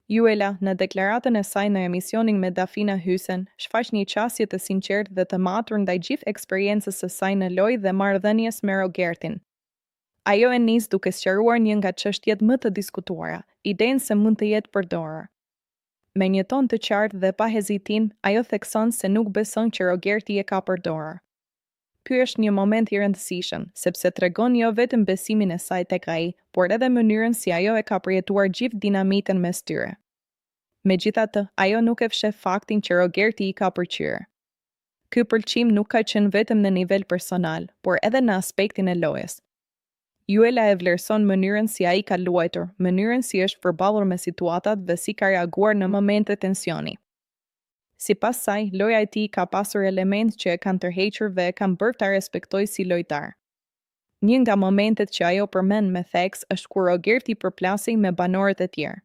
Juela, në deklaratën e saj në emisionin me Dafina Hysen, shfaq një qasje të sinqertë dhe të matur ndaj gjithë eksperiencës së saj në lojë dhe marrëdhënies me Rogertin. Ajo e nis duke sqaruar një nga çështjet më të diskutuara, idenë se mund të jetë përdorur. Me një ton të qartë dhe pa hezitim, ajo thekson se nuk beson që Rogerti e ka përdorur. Ky është një moment i rëndësishëm, sepse tregon jo vetëm besimin e saj tek ai, por edhe mënyrën si ajo e ka përjetuar gjithë dinamitën mes tyre. Megjithatë, ajo nuk e fsheh faktin që Rogerti i ka pëlqyer. Ky pëlqim nuk ka qenë vetëm në nivel personal, por edhe në aspektin e lojës. Juela e vlerëson mënyrën si ai ka luajtur, mënyrën si është përballur me situatat dhe si ka reaguar në momente tensioni. Sipas saj, loja e tij ka pasur elemente që e kanë tërhequr dhe e kanë bërë ta respektojë si lojtar. Një nga momentet që ajo përmend me theks është kur Rogerti përplasej me banorët e tjerë.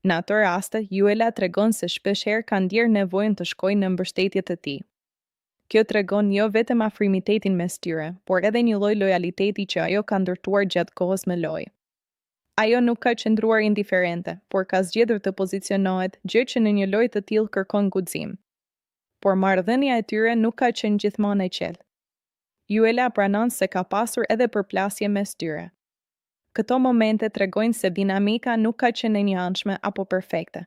Në ato raste, Juela tregon se shpeshherë ka ndjerë nevojën të shkojë në mbështetje të tij. Kjo tregon jo vetëm afrimitetin mes tyre, por edhe një lloj lojaliteti që ajo ka ndërtuar gjatë kohës me lojë. Ajo nuk ka qëndruar indiferente, por ka zgjedhur të pozicionohet, gjë që në një lojë të tillë kërkon guxim. Por marrëdhënia e tyre nuk ka qenë gjithmonë e qetë. Juela pranon se ka pasur edhe përplasje mes tyre. Këto momente tregojnë se dinamika nuk ka qenë e njëanshme apo perfekte.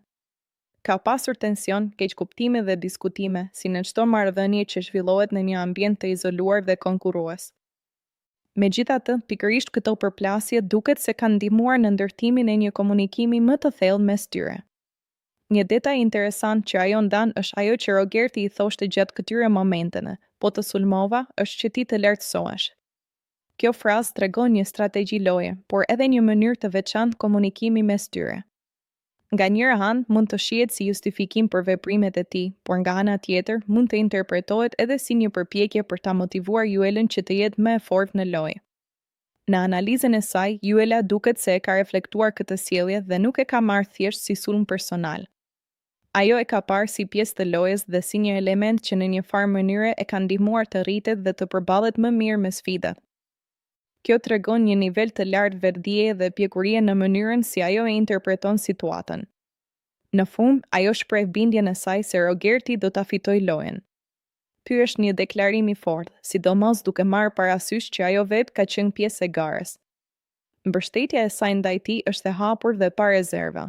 Ka pasur tension, keqkuptime dhe diskutime, si në çdo marrëdhënie që zhvillohet në një ambient të izoluar dhe konkurrues. Megjithatë, pikërisht këto përplasje duket se kanë ndihmuar në ndërtimin e një komunikimi më të thellë mes tyre. Një detaj interesant që ajo ndan është ajo që Rogerti i thoshte gjatë këtyre momenteve, po të sulmova është që ti të lartësohesh. Kjo frazë tregon një strategji loje, por edhe një mënyrë të veçantë komunikimi mes tyre. Nga njëra anë mund të shihet si justifikim për veprimet e tij, por nga ana tjetër mund të interpretohet edhe si një përpjekje për ta motivuar Juelën që të jetë më e fortë në lojë. Në analizën e saj, Juela duket se e ka reflektuar këtë sjellje dhe nuk e ka marrë thjesht si sulm personal. Ajo e ka parë si pjesë të lojës dhe si një element që në një farë mënyre e ka ndihmuar të rritet dhe të përballet më mirë me sfidat. Kjo tregon një nivel të lartë vetdije dhe pjekurie në mënyrën si ajo e interpreton situatën. Në fund, ajo shpreh bindjen e saj se Rogerti do ta fitojë lojën. Ky është një deklarim i fortë, sidomos duke marrë parasysh që ajo vetë ka qenë pjesë e garës. Mbështetja e saj ndaj tij është e hapur dhe pa rezerva.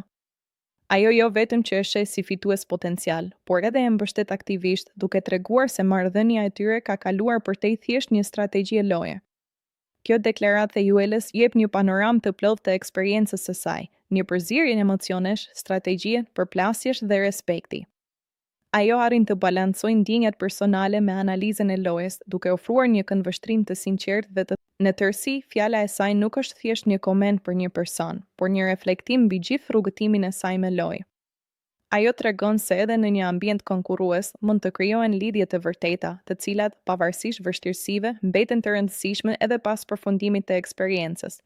Ajo jo vetëm që e sheh si fitues potencial, por edhe e mbështet aktivisht, duke treguar se marrëdhënia e tyre ka kaluar përtej thjesht një strategji loje. Kjo deklaratë e Juelës jep një panoramë të plotë të eksperiencës së saj, një përzierje emocionesh, strategjie, përplasjesh dhe respekti. Ajo arrin të balancojë ndjenjat personale me analizën e lojës, duke ofruar një këndvështrim të sinqertë dhe të në tërësi, fjala e saj nuk është thjesht një koment për një person, por një reflektim mbi gjithë rrugëtimin e saj me lojë. Ajo tregon se edhe në një ambient konkurrues mund të krijohen lidhje të vërteta, të cilat, pavarësisht vështirësive, mbeten të rëndësishme edhe pas përfundimit të eksperiencës.